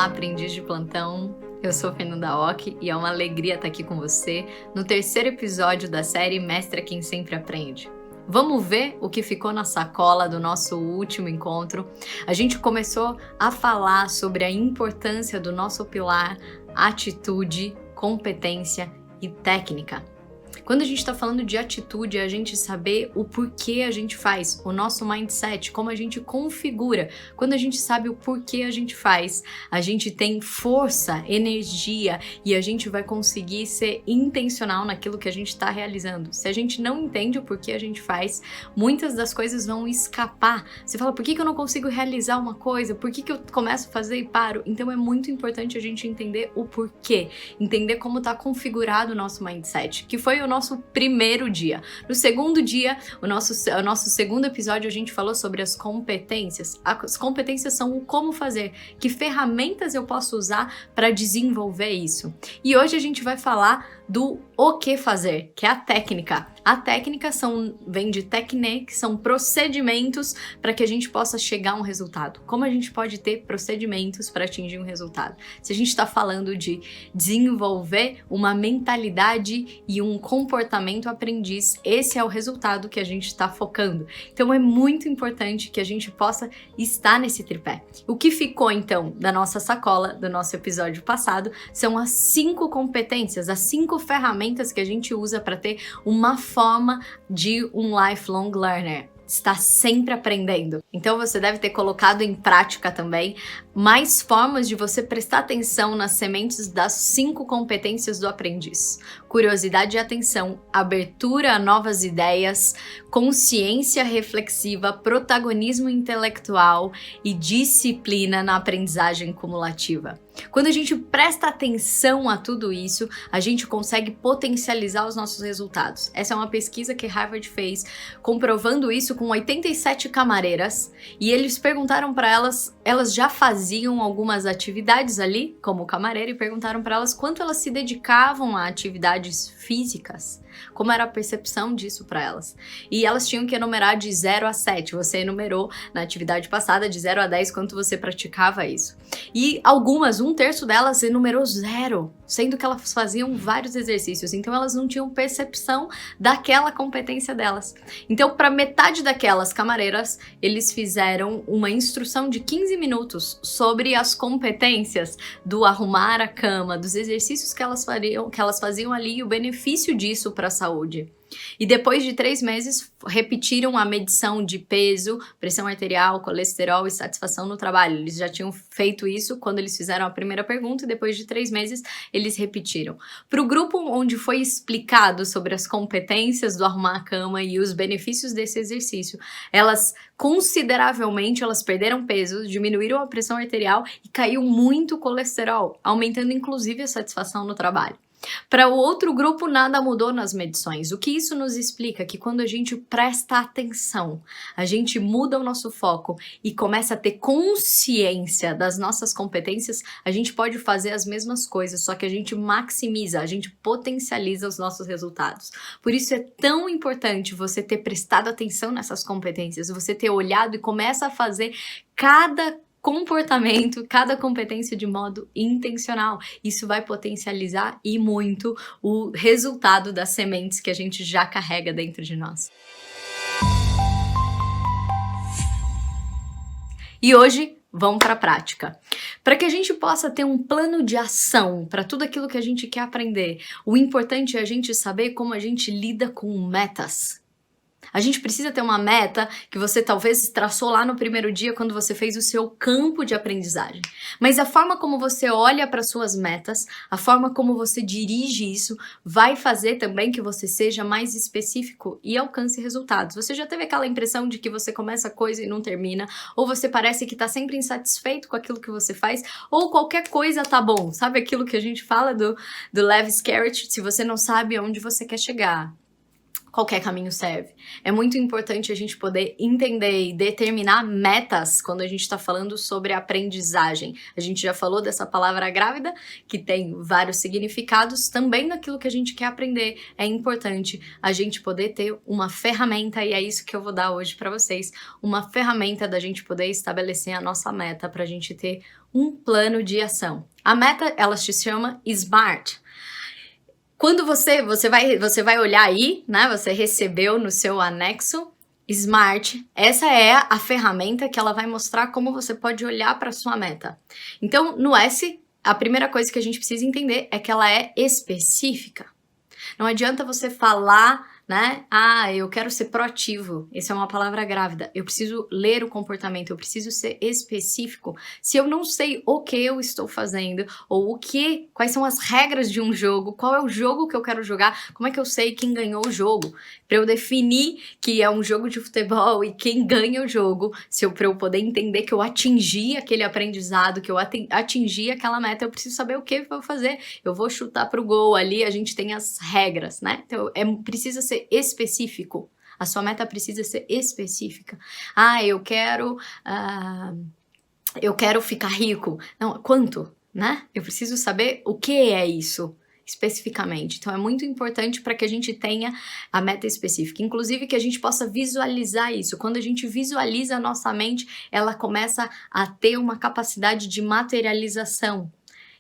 Olá, aprendiz de plantão. Eu sou Fernanda Ock e é uma alegria estar aqui com você no terceiro episódio da série Mestre é Quem Sempre Aprende. Vamos ver o que ficou na sacola do nosso último encontro. A gente começou a falar sobre a importância do nosso pilar atitude, competência e técnica. Quando a gente está falando de atitude, é a gente saber o porquê a gente faz, o nosso mindset, como a gente configura. Quando a gente sabe o porquê a gente faz, a gente tem força, energia e a gente vai conseguir ser intencional naquilo que a gente está realizando. Se a gente não entende o porquê a gente faz, muitas das coisas vão escapar. Você fala, por que eu não consigo realizar uma coisa? Por que eu começo a fazer e paro? Então é muito importante a gente entender o porquê, entender como está configurado o nosso mindset, que foi o nosso primeiro dia. No segundo dia, o nosso segundo episódio, a gente falou sobre as competências. As competências são o como fazer, que ferramentas eu posso usar para desenvolver isso. E hoje a gente vai falar do o que fazer, que é a técnica. A técnica vem de technique, que são procedimentos para que a gente possa chegar a um resultado. Como a gente pode ter procedimentos para atingir um resultado? Se a gente está falando de desenvolver uma mentalidade e um comportamento aprendiz, esse é o resultado que a gente está focando. Então é muito importante que a gente possa estar nesse tripé. O que ficou então da nossa sacola, do nosso episódio passado, são as 5 competências, as 5 ferramentas que a gente usa para ter uma forma de um lifelong learner. Está sempre aprendendo. Então você deve ter colocado em prática também mais formas de você prestar atenção nas sementes das 5 competências do aprendiz. Curiosidade e atenção, abertura a novas ideias, consciência reflexiva, protagonismo intelectual e disciplina na aprendizagem cumulativa. Quando a gente presta atenção a tudo isso, a gente consegue potencializar os nossos resultados. Essa é uma pesquisa que Harvard fez, comprovando isso com 87 camareiras, e eles perguntaram para elas já faziam algumas atividades ali, como camareira, e perguntaram para elas quanto elas se dedicavam a atividades físicas, como era a percepção disso para elas. E elas tinham que enumerar de 0 a 7. Você enumerou na atividade passada de 0 a 10 quanto você praticava isso. E algumas, 1/3 delas enumerou 0, sendo que elas faziam vários exercícios. Então elas não tinham percepção daquela competência delas. Então, para metade daquelas camareiras, eles fizeram uma instrução de 15 minutos sobre as competências do arrumar a cama, dos exercícios que elas faziam ali e o benefício disso para a saúde. E depois de 3 meses, repetiram a medição de peso, pressão arterial, colesterol e satisfação no trabalho. Eles já tinham feito isso quando eles fizeram a primeira pergunta e depois de 3 meses eles repetiram. Para o grupo onde foi explicado sobre as competências do arrumar a cama e os benefícios desse exercício, elas consideravelmente perderam peso, diminuíram a pressão arterial e caiu muito o colesterol, aumentando inclusive a satisfação no trabalho. Para o outro grupo, nada mudou nas medições. O que isso nos explica? Que quando a gente presta atenção, a gente muda o nosso foco e começa a ter consciência das nossas competências, a gente pode fazer as mesmas coisas, só que a gente maximiza, a gente potencializa os nossos resultados. Por isso é tão importante você ter prestado atenção nessas competências, você ter olhado e começa a fazer cada comportamento, cada competência de modo intencional. Isso vai potencializar e muito o resultado das sementes que a gente já carrega dentro de nós. E hoje, vamos para a prática. Para que a gente possa ter um plano de ação para tudo aquilo que a gente quer aprender, o importante é a gente saber como a gente lida com metas. A gente precisa ter uma meta que você talvez traçou lá no primeiro dia quando você fez o seu campo de aprendizagem. Mas a forma como você olha para suas metas, a forma como você dirige isso, vai fazer também que você seja mais específico e alcance resultados. Você já teve aquela impressão de que você começa a coisa e não termina, ou você parece que está sempre insatisfeito com aquilo que você faz, ou qualquer coisa tá bom. Sabe aquilo que a gente fala do Lewis Carroll, se você não sabe onde você quer chegar? qualquer caminho serve. É muito importante a gente poder entender e determinar metas quando a gente está falando sobre aprendizagem. A gente já falou dessa palavra grávida, que tem vários significados, também naquilo que a gente quer aprender. É importante a gente poder ter uma ferramenta, e é isso que eu vou dar hoje para vocês, uma ferramenta da gente poder estabelecer a nossa meta, para a gente ter um plano de ação. A meta, ela se chama SMART. Quando você vai olhar aí, né? Você recebeu no seu anexo SMART. Essa é a ferramenta que ela vai mostrar como você pode olhar para sua meta. Então, no S, a primeira coisa que a gente precisa entender é que ela é específica. Não adianta você falar, né? Ah, eu quero ser proativo. Essa é uma palavra grávida. Eu preciso ler o comportamento, eu preciso ser específico. Se eu não sei o que eu estou fazendo, ou quais são as regras de um jogo, qual é o jogo que eu quero jogar, como é que eu sei quem ganhou o jogo? Para eu definir que é um jogo de futebol e quem ganha o jogo, para eu poder entender que eu atingi aquele aprendizado, que eu atingi aquela meta, eu preciso saber o que eu vou fazer. Eu vou chutar pro gol ali, a gente tem as regras, né? Então, precisa ser específico. A sua meta precisa ser específica. Ah, eu quero ficar rico. Não, quanto, né? Eu preciso saber o que é isso especificamente. Então, é muito importante para que a gente tenha a meta específica. Inclusive, que a gente possa visualizar isso. Quando a gente visualiza a nossa mente, ela começa a ter uma capacidade de materialização.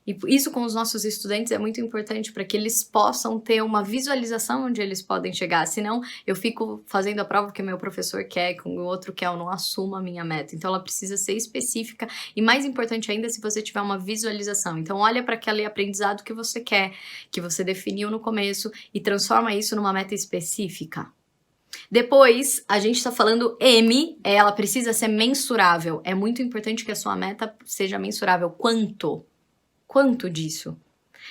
E isso com os nossos estudantes é muito importante para que eles possam ter uma visualização onde eles podem chegar. Senão, eu fico fazendo a prova que o meu professor quer, que o outro quer, eu não assumo a minha meta. Então, ela precisa ser específica e, mais importante ainda, se você tiver uma visualização. Então, olha para aquele aprendizado que você quer, que você definiu no começo e transforma isso numa meta específica. Depois, a gente está falando M, ela precisa ser mensurável. É muito importante que a sua meta seja mensurável. Quanto? Quanto disso?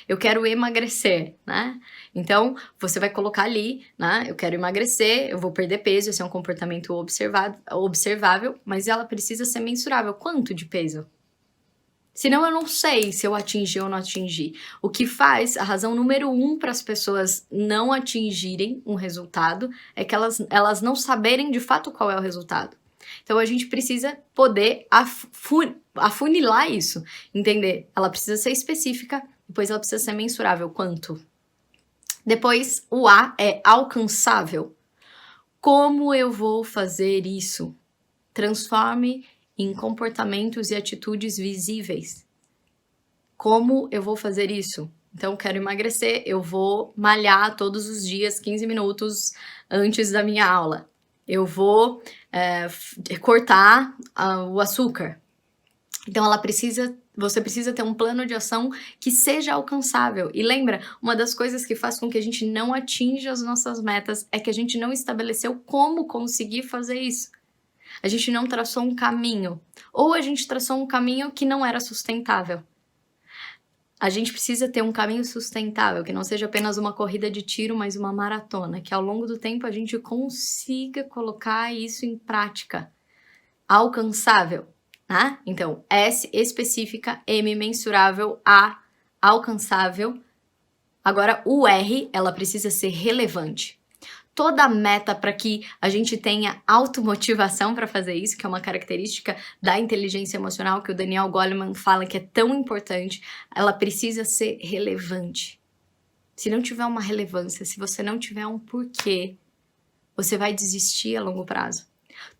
Eu quero emagrecer, né? Então, você vai colocar ali, né? Eu quero emagrecer, eu vou perder peso, esse é um comportamento observável, mas ela precisa ser mensurável. Quanto de peso? Senão eu não sei se eu atingi ou não atingi. O que faz, a razão número 1 para as pessoas não atingirem um resultado é que elas não saberem de fato qual é o resultado. Então, a gente precisa poder afunilar isso, entender. Ela precisa ser específica, depois ela precisa ser mensurável. Quanto? Depois, o A é alcançável. Como eu vou fazer isso? Transforme em comportamentos e atitudes visíveis. Como eu vou fazer isso? Então, quero emagrecer, eu vou malhar todos os dias, 15 minutos antes da minha aula. Eu vou cortar o açúcar. Então, você precisa ter um plano de ação que seja alcançável. E lembra, uma das coisas que faz com que a gente não atinja as nossas metas é que a gente não estabeleceu como conseguir fazer isso. A gente não traçou um caminho. Ou a gente traçou um caminho que não era sustentável. A gente precisa ter um caminho sustentável, que não seja apenas uma corrida de tiro, mas uma maratona, que ao longo do tempo a gente consiga colocar isso em prática. Alcançável, né? Então, S, específica, M, mensurável, A, alcançável. Agora, o R, ela precisa ser relevante. Toda meta para que a gente tenha automotivação para fazer isso, que é uma característica da inteligência emocional que o Daniel Goleman fala que é tão importante, ela precisa ser relevante. Se não tiver uma relevância, se você não tiver um porquê, você vai desistir a longo prazo.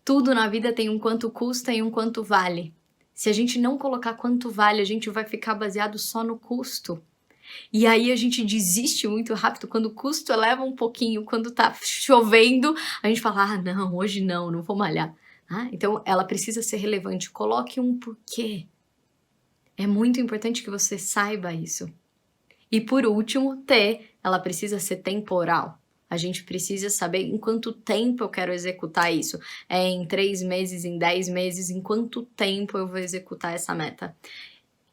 Tudo na vida tem um quanto custa e um quanto vale. Se a gente não colocar quanto vale, a gente vai ficar baseado só no custo. E aí a gente desiste muito rápido quando o custo eleva um pouquinho, quando tá chovendo, a gente fala, ah, não, hoje não vou malhar. Então, ela precisa ser relevante, coloque um porquê. É muito importante que você saiba isso. E por último, T, ela precisa ser temporal. A gente precisa saber em quanto tempo eu quero executar isso. É em 3 meses, em 10 meses, em quanto tempo eu vou executar essa meta.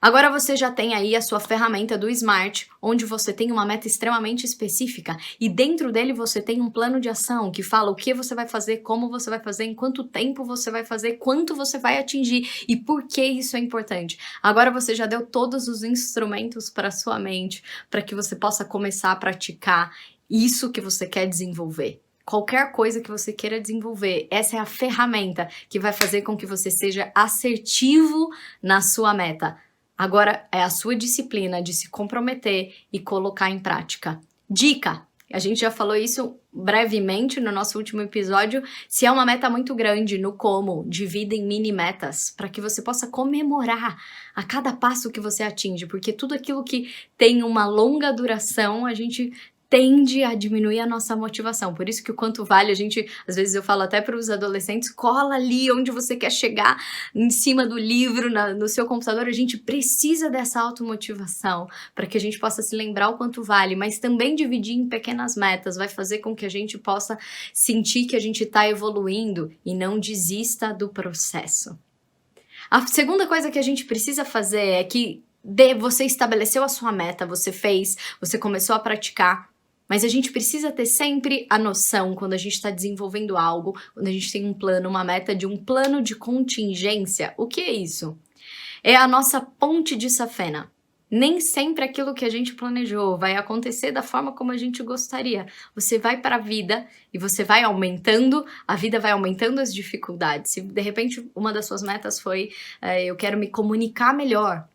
Agora você já tem aí a sua ferramenta do SMART, onde você tem uma meta extremamente específica e dentro dele você tem um plano de ação que fala o que você vai fazer, como você vai fazer, em quanto tempo você vai fazer, quanto você vai atingir e por que isso é importante. Agora você já deu todos os instrumentos para a sua mente, para que você possa começar a praticar isso que você quer desenvolver. qualquer coisa que você queira desenvolver. Essa é a ferramenta que vai fazer com que você seja assertivo na sua meta. Agora é a sua disciplina de se comprometer e colocar em prática. Dica! A gente já falou isso brevemente no nosso último episódio. Se é uma meta muito grande no como, divida em mini metas para que você possa comemorar a cada passo que você atinge, porque tudo aquilo que tem uma longa duração, a gente tende a diminuir a nossa motivação. Por isso que o quanto vale, às vezes eu falo até para os adolescentes, cola ali onde você quer chegar, em cima do livro, no seu computador. A gente precisa dessa automotivação para que a gente possa se lembrar o quanto vale, mas também dividir em pequenas metas vai fazer com que a gente possa sentir que a gente está evoluindo e não desista do processo. A segunda coisa que a gente precisa fazer é que você estabeleceu a sua meta, você fez, você começou a praticar, mas a gente precisa ter sempre a noção, quando a gente está desenvolvendo algo, quando a gente tem um plano, uma meta, de um plano de contingência. O que é isso? É a nossa ponte de safena. Nem sempre aquilo que a gente planejou vai acontecer da forma como a gente gostaria. Você vai para a vida e você vai aumentando, a vida vai aumentando as dificuldades. Se de repente uma das suas metas foi eu quero me comunicar melhor,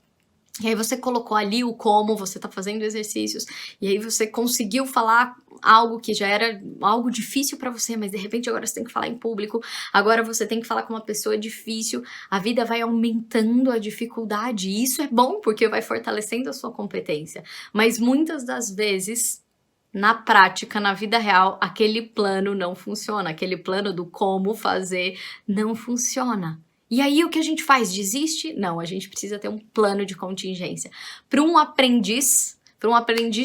e aí você colocou ali o como, você tá fazendo exercícios, e aí você conseguiu falar algo que já era algo difícil para você, mas de repente agora você tem que falar em público, agora você tem que falar com uma pessoa difícil, a vida vai aumentando a dificuldade, e isso é bom porque vai fortalecendo a sua competência, mas muitas das vezes, na prática, na vida real, aquele plano não funciona, aquele plano do como fazer não funciona. E aí o que a gente faz? Desiste? Não, a gente precisa ter um plano de contingência. Para um aprendiz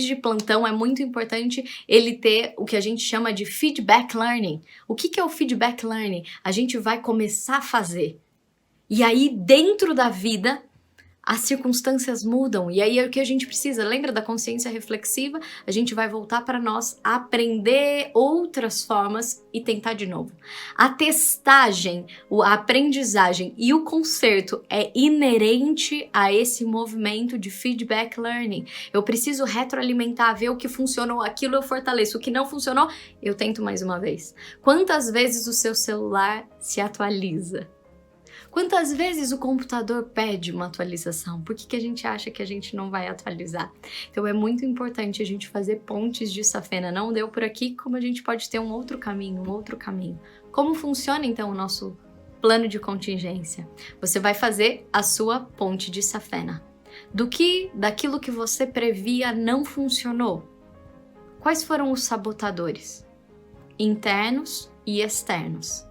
de plantão é muito importante ele ter o que a gente chama de feedback learning. O que é o feedback learning? A gente vai começar a fazer. E aí dentro da vida as circunstâncias mudam, e aí é o que a gente precisa. Lembra da consciência reflexiva? A gente vai voltar para nós, aprender outras formas e tentar de novo. A testagem, a aprendizagem e o conserto é inerente a esse movimento de feedback learning. Eu preciso retroalimentar, ver o que funcionou, aquilo eu fortaleço, o que não funcionou, eu tento mais uma vez. Quantas vezes o seu celular se atualiza? Quantas vezes o computador pede uma atualização? Por que a gente acha que a gente não vai atualizar? Então é muito importante a gente fazer pontes de safena. Não deu por aqui, como a gente pode ter um outro caminho, Como funciona então o nosso plano de contingência? Você vai fazer a sua ponte de safena. Daquilo que você previa não funcionou? Quais foram os sabotadores? Internos e externos.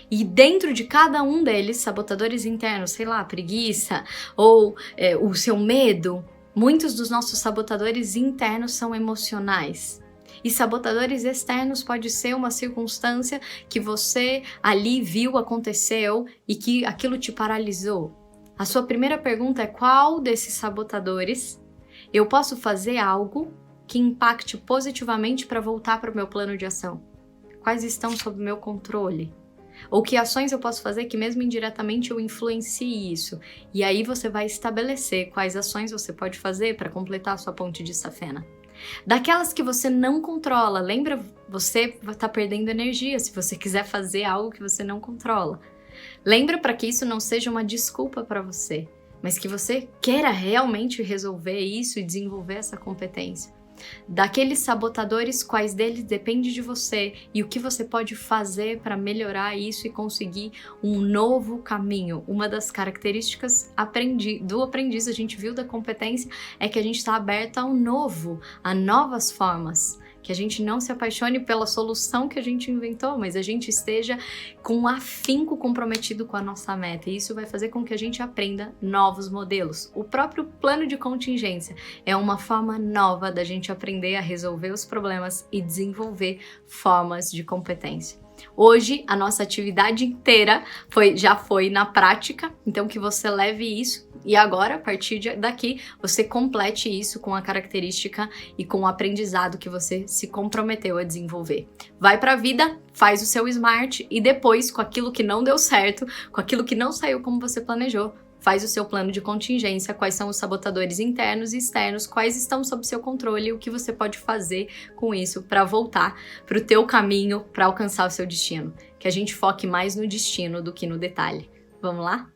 E dentro de cada um deles, sabotadores internos, sei lá, preguiça ou o seu medo, muitos dos nossos sabotadores internos são emocionais. E sabotadores externos pode ser uma circunstância que você ali viu, aconteceu e que aquilo te paralisou. A sua primeira pergunta é: qual desses sabotadores eu posso fazer algo que impacte positivamente para voltar para o meu plano de ação? Quais estão sob meu controle? Ou que ações eu posso fazer que mesmo indiretamente eu influencie isso? E aí você vai estabelecer quais ações você pode fazer para completar a sua ponte de safena. Daquelas que você não controla, lembra? Você vai estar perdendo energia se você quiser fazer algo que você não controla. Lembra, para que isso não seja uma desculpa para você, mas que você queira realmente resolver isso e desenvolver essa competência. Daqueles sabotadores, quais deles depende de você e o que você pode fazer para melhorar isso e conseguir um novo caminho. Uma das características do aprendiz, a gente viu da competência, é que a gente está aberto ao novo, a novas formas. Que a gente não se apaixone pela solução que a gente inventou, mas a gente esteja com um afinco comprometido com a nossa meta. E isso vai fazer com que a gente aprenda novos modelos. O próprio plano de contingência é uma forma nova da gente aprender a resolver os problemas e desenvolver formas de competência. Hoje, a nossa atividade inteira já foi na prática, então que você leve isso e agora, a partir daqui, você complete isso com a característica e com o aprendizado que você se comprometeu a desenvolver. Vai para a vida, faz o seu SMART e depois, com aquilo que não deu certo, com aquilo que não saiu como você planejou, faz o seu plano de contingência, quais são os sabotadores internos e externos, quais estão sob seu controle e o que você pode fazer com isso para voltar para o teu caminho, para alcançar o seu destino. Que a gente foque mais no destino do que no detalhe. Vamos lá?